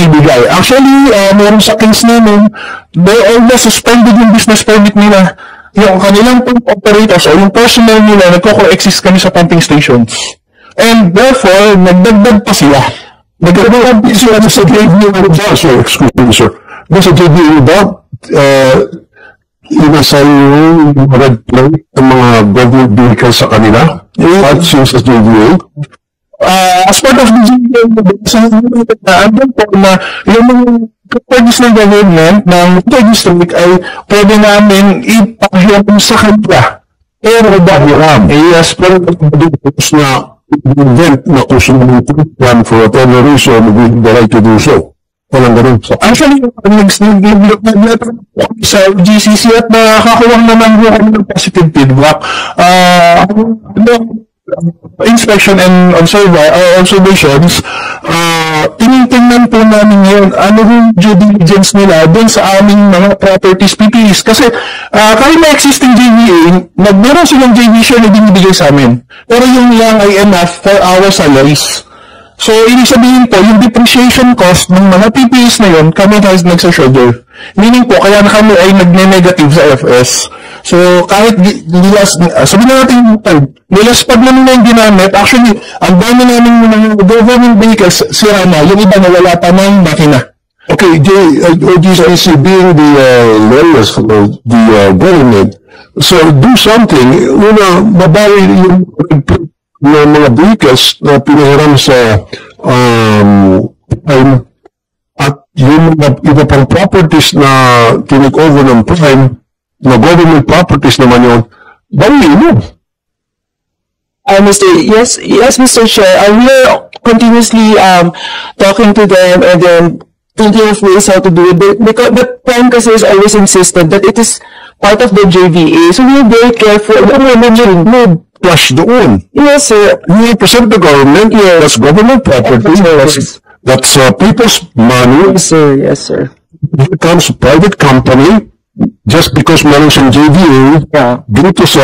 ibibigay. Actually, meron sa case namin, they almost suspended yung business permit nila. Yung kanilang pump operators o yung personnel nila, nagko-coexist kami sa pumping stations. And therefore, nagdagdag pa sila. Nagdagdag pa sila sa JVU ba? Sir, excuse me, sir. Doon sa JVU ba, inassign yung red plate ng mga government vehicles sa kanila? At since sa JVU? As part of the JVU, andun po na yung mga purpose ng government ng district ay pwede namin ipag-hirap sa kanila. Pero bahiram. Yes, pero pagkakadipos na event na kusunod plan for whatever reason, we have the right to do so. Walang ganun. So, actually, nag-letter sa GCC at nakakuwang naman yung kami ng positive feedback. Inspection and observations, tinitingnan po namin yun, ano yung due diligence nila dun sa aming mga properties PPEs. Kasi kahit may existing JVA, meron silang JV share na binibigay sa amin. Pero yung lang ay enough for our salaries. So, ibig sabihin po, yung depreciation cost ng mga PPEs na yun, kami guys nagsa-shoulder. Meaning po, kaya na kami ay nagne-negative sa FS. So, kahit sabihin natin, nilaspag namin na yung ginamit, actually, ang dami namin ng government vehicles, sira na, yung iba na wala pa ng makina. Okay, OGCC being the lawyers for the government, so do something, mabawi yung ng mga vehicles na pinahiram sa Prime at yung mga iba pang properties na tinik over ng Prime na government properties naman yun, bawi mo. Yes, Mr. Chair. We are continuously talking to them and then thinking of ways how to do it. But Prime kasi is always insistent that it is part of the JVA. So we are very careful. Flush doon. Yes, sir. You represent the government. Yes. That's government property. Yes. That's people's money. Yes, sir. Yes, sir. If it comes to private company, just because meron siyang JVA, dito sa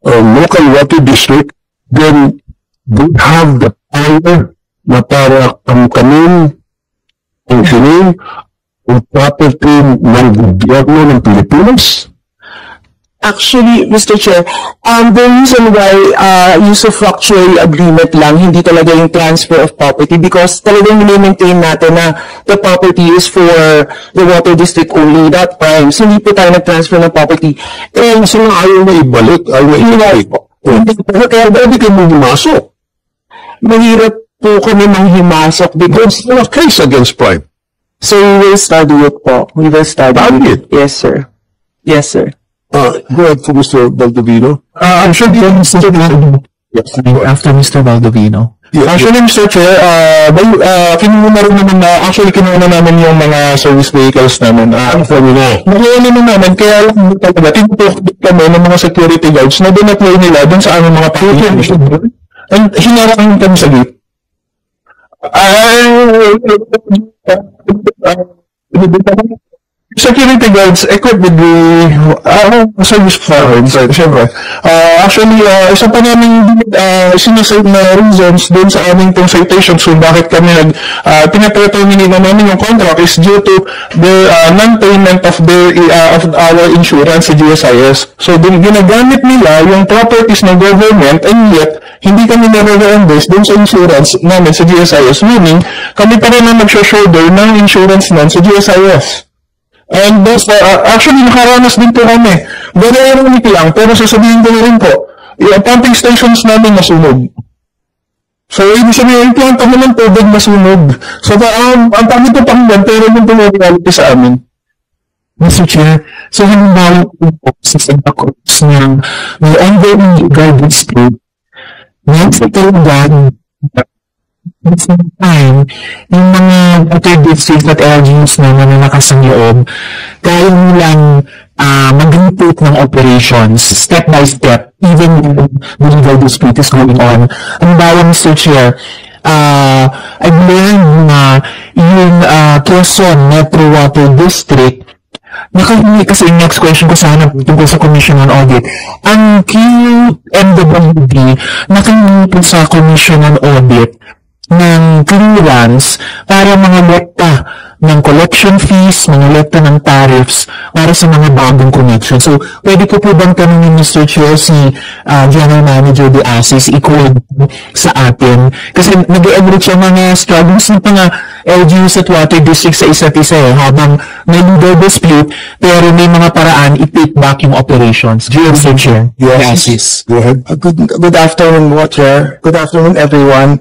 local water district, then they have the power na para kaming functioning ang property ng gobyerno ng Pilipinas. Actually, Mr. Chair, the reason why usufructuary agreement lang, hindi talaga yung transfer of property because talagang maintain natin na the property is for the water district only, not Prime. So, hindi po tayo nag-transfer ng property. And so, ayaw na ibalik, ayaw na ibalik. Kaya pwede kayo manghimasok. Mahirap po kami manghimasok because there's a case against Prime. So, we will study it po. We will study it. Yes, sir. Yes, sir. Go ahead for Mr. Baldovino. I'm sure Mr. After Mr. Baldovino. Actually, Mr. Chair, kinuha rin naman kinuha namin yung mga service vehicles namin. Nakuha naman namin, kaya lang talaga, tinutok kami ng mga security guards na dinaploy nila dun sa aming mga package. And hinarang kami sa gate. Security guards equipped with the service firearms, siyempre. Actually, isa pa namin sinasave na reasons dun sa aming pong citations kung bakit kami pinapreterminate na namin yung contract is due to the non-payment of our insurance sa GSIS. So, ginagamit nila yung properties ng government and yet, hindi kami nare-reimburse dun sa insurance namin sa GSIS, meaning, kami pa rin na mag-shoulder ng insurance nun sa GSIS. And actually, nakaranas din po kami. Very ironic lang, pero sasabihin ko na rin po, yung pumping stations namin nasunog. So, ibig sabihin, yung plant kami ng tubig nasunog. So, ang pangit po pakinggan, pero yung reality sa amin. Mr. Chair, so halimbawa po sa Courts ng may ongoing legal dispute, ngayon sa talagang at the same time, yung mga water districts at LGUs naman na nakasang loob, kaya nilang mag-report ng operations step by step, even when the legal dispute is going on. Ang bawa, Mr. Chair, I've learned na yung Quezon Metro Water District, nakahingi kasi yung next question ko sana tungkol sa Commission on Audit. Ang QMWD, nakahingi po sa Commission on Audit ng clearance para mga lekta ng collection fees, mga lekta ng tariffs para sa mga bagong connection. So, pwede ko po bang tanungin, Mr. Chair, si General Manager de Asis, i-code sa atin? Kasi nag-agree siya mga struggles ng mga LGUs at water districts sa isa't isa habang may legal dispute, pero may mga paraan i-take back yung operations. Mr. Chair, Yes. Go ahead. Good afternoon, Water. Good afternoon, everyone.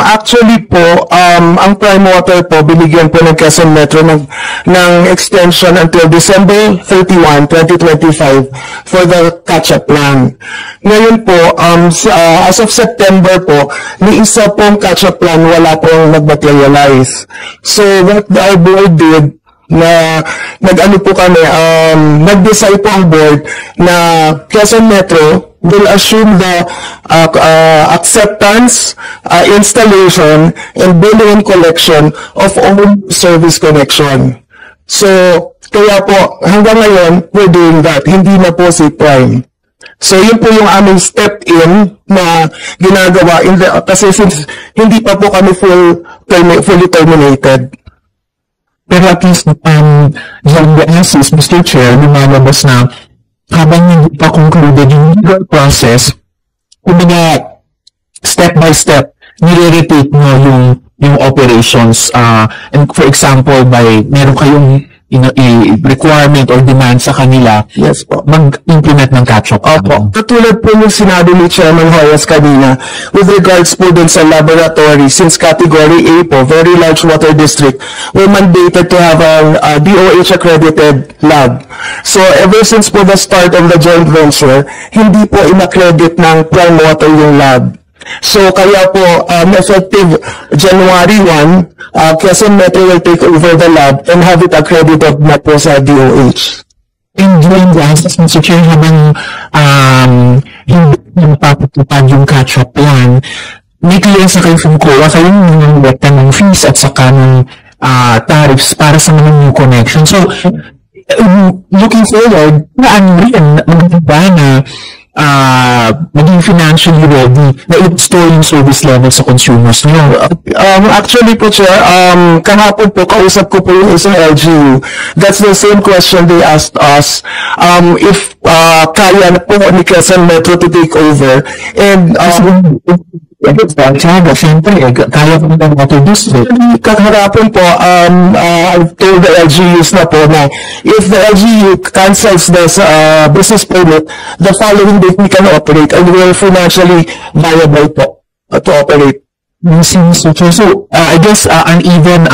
Actually po, ang Prime Water po, binigyan po ng Quezon Metro ng extension until December 31, 2025 for the catch-up plan. Ngayon po, as of September po, may isa pong catch-up plan wala pong nag-materialize. So, what our board did, na nag-ano po kami, nag-decide po ang board na Quezon Metro will assume the acceptance, installation, and billing and collection of all service connection. So, kaya po, hanggang ngayon, we're doing that. Hindi na po si Prime. So, yun po yung aming step in na ginagawa kasi since hindi pa po kami fully terminated. Pero at least, John de Asis, Mr. Chair, lumalabas na habang hindi pa concluded yung legal process, kumbaga, step by step, nire-repeat mo yung operations. And for example, meron kayong requirement or demand sa kanila, yes po, mag-implement ng catch-up. Opo. Katulad po yung sinabi ni Chairman Hoyas kanina, with regards po dun sa laboratory, since category A po, very large water district, we're mandated to have a DOH-accredited lab. So, ever since po the start of the joint venture, hindi po in-accredit ng Prime Water yung lab. So, kaya po, effective January 1, Quezon Metro will take over the lab and have it accredited na po sa DOH. And during the process, Mr. Chair, habang hindi napapatupad yung catch-up plan, may clearance na kayo from COA, kayo yung lekta ng fees at saka ng tariffs para sa mga new connection. So, looking forward, maganda na maging financially ready na i-store yung service level sa consumers nyo. Actually po, Chair, kahapon po, kausap ko po yung isang LGU. That's the same question they asked us. If kaya na po ni Quezon Metro to take over. And siyempre, kaya ko ng water district. Kaharapon po, I've told the LGUs na po na if the LGU cancels this business permit, the following day we can operate and we're financially viable po to operate. So, I guess uneven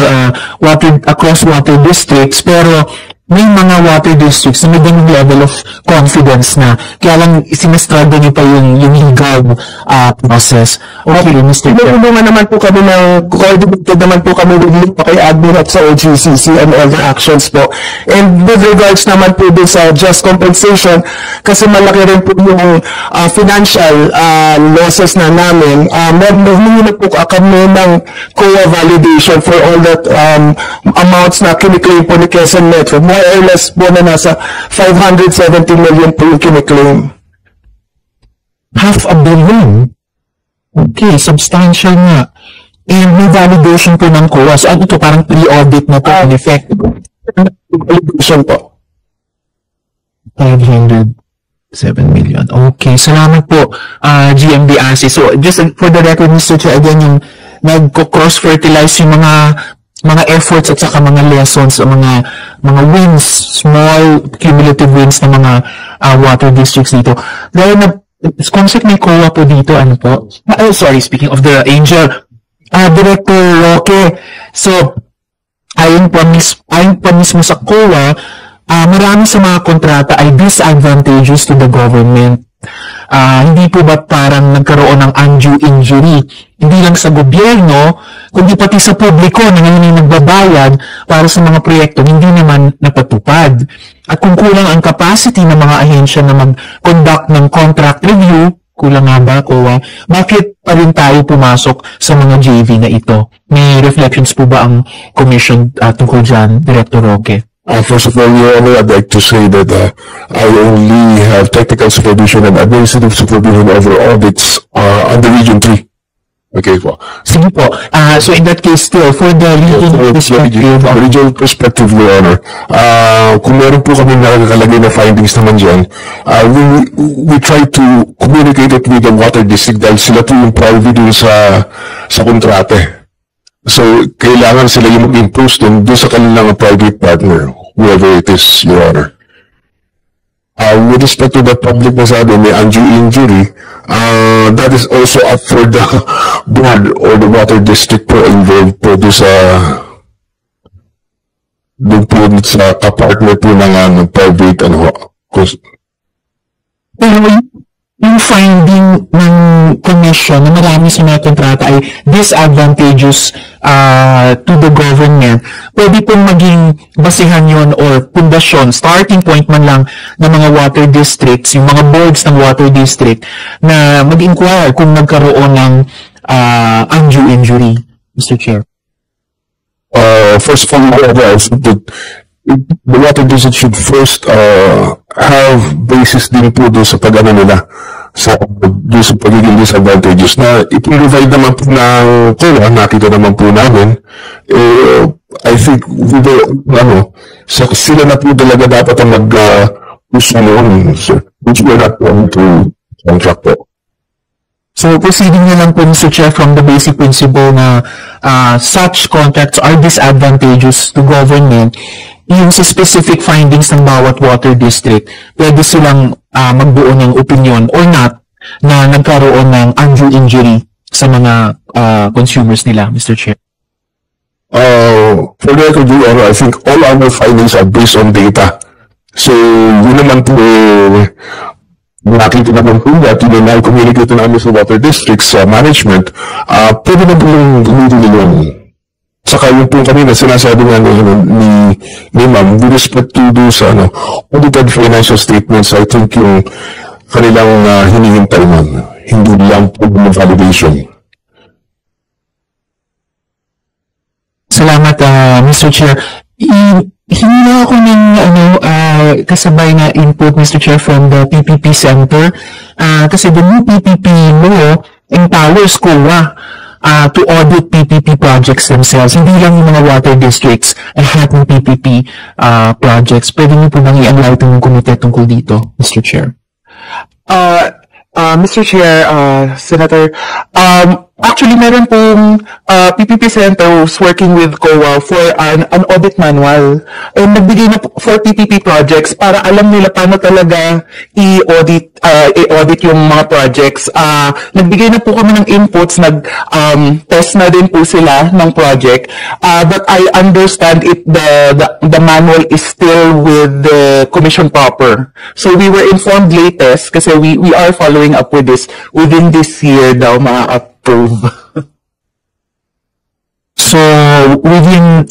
water across water districts, pero may mga water districts na may ganung level of confidence na kaya lang sinastruggle niyo pa yung legal process. Okay, Mr. Chair. Tinulungan naman po kami coordinated naman po kami with kay admin at sa OGCC and all the actions po. And with regards naman po din sa just compensation, kasi malaki rin po yung financial losses na namin, humingi na po kami ng COA validation for all that amounts na kiniklaim po ni Quezon Metro. More or less po na nasa 570 million po yung kiniklaim. $500 million? Okay, substantial nga. And may validation po ng COA. So, ano ito? Parang pre-audit na po in effect. Validation po. 507 million. Okay, salamat po, GMB Asis. So, just for the record, Mr. Chair, again, yung nag-cross-fertilize yung mga efforts at saka mga lessons, mga wins, small cumulative wins ng mga water districts dito. Dahil concept may COA po dito, ano po? Sorry, speaking of the Angel, Director Roque. So, ayon pa mismo sa COA, marami sa mga kontrata ay disadvantageous to the government. Hindi po ba parang nagkaroon ng undue injury? Hindi lang sa gobyerno, kundi pati sa publiko na ngayon ay nagbabayad para sa mga proyekto hindi naman napatupad. At kung kulang ang capacity ng mga ahensya na mag-conduct ng contract review, kulang nga ba, COA, bakit pa rin tayo pumasok sa mga JV na ito? May reflections po ba ang commission tungkol dyan, Director Roque? First of all, Your Honor, I'd like to say that I only have technical supervision and administrative supervision over audits under Region 3. Okay po. Sige po. So in that case still, for the regional perspective, From regional perspective, Your Honor, kung meron po kami nakakalagay na findings naman dyan, we try to communicate it with the water district dahil sila po yung private dun sa kontrate. So, kailangan sila yung mag-impose dun sa kanilang private partner, whoever it is, Your Honor. With respect to the public na sabi, may undue injury, that is also up for the board or the water district po involved po doon sa kapartner po ng private pero yung finding ng commission na marami sa mga kontrata ay disadvantageous to the government, pwede pong maging basihan yon or pundasyon, starting point man lang ng mga water districts, yung mga boards ng water district na mag-inquire kung nagkaroon ng undue injury, Mr. Chair. First of all, I think that the water district should first have basis din po doon sa pag-ano nila doon sa pagiging disadvantages na iprovide naman po ng COA, nakita naman po namin. I think sila na po talaga dapat ang mag-push noon, sir, which we're not going to contract po. So, proceeding na lang po, Mr. Chair, from the basic principle na such contracts are disadvantageous to government, yung sa specific findings ng bawat water district, pwede silang magbuo ng opinion or not na nagkaroon ng undue injury sa mga consumers nila, Mr. Chair. For the record, Your Honor, I think all our findings are based on data. So, yun naman po nakita naman po that yun na communicate namin sa water districts management, pwede na po yung gamitin nila. Saka yung po kanina sinasabi nga ni ma'am, with respect to do sa audited financial statements, I think yung kanilang hinihintay man, hindi lang po yung validation. Salamat, Mr. Chair. Hinila ako ng kasabay na input, Mr. Chair, from the PPP Center. Kasi the new PPP law empowers COA to audit PPP projects themselves. Hindi lang yung mga water districts ay lahat ng PPP projects. Pwede niyo po bang i-enlighten ng komite tungkol dito, Mr. Chair? Mr. Chair, Senator, actually meron pong PPP Center was working with COA for an audit manual. And nagbigay na for PPP projects para alam nila paano talaga i-audit yung mga projects. Nagbigay na po kami ng inputs, test na din po sila ng project. But I understand the manual is still with the commission proper. So we were informed latest kasi we are following up with this within this year daw ma-approve. So, within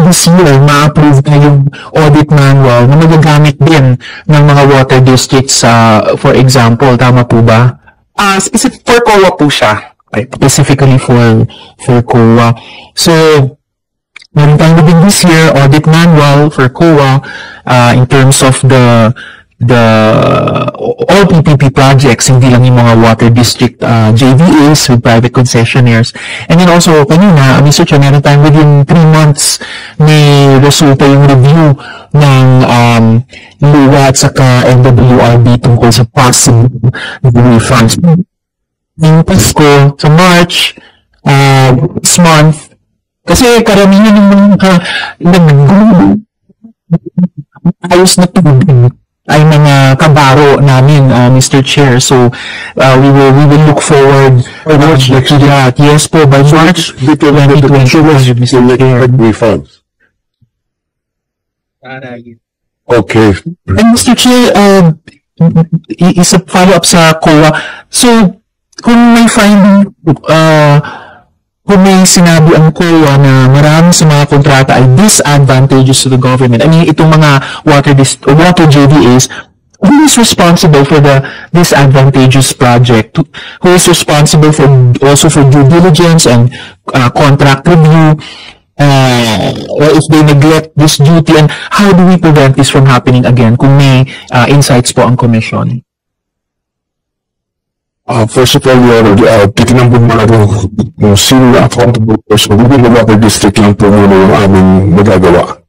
this year, ma-approve na yung audit manual na magagamit din ng mga water districts, for example, tama po ba? Specific for COA po siya. Specifically for COA. So, meron tayong within this year, audit manual for COA in terms of all PPP projects, hindi lang yung mga water district JVAs with private concessionaires. And then also, kanina, Mr. Chair, meron tayong within 3 months may resulta yung review ng LUWA at saka NWRB tungkol sa possible refunds. Yung Pasko, sa March, this month, kasi karamihan ng mga ayos na tubig ay mga kabaro namin, Mr. Chair. So, we will look forward to that. Yes po, by March 2020, Mr. Chair. Refunds. Okay. And Mr. Chair, isa follow-up sa COA. So, kung may finding, kung may sinabi ang COA na marami sa mga kontrata ay disadvantageous to the government, I mean, itong mga water JVAs, who is responsible for the disadvantageous project? Who is responsible also for due diligence and contract review? Or if they neglect this duty, and how do we prevent this from happening again? Kung may insights po ang commission. First of all, Your Honor, titignan po muna kung sino na accountable person within the water district lang po muna yung aming magagawa.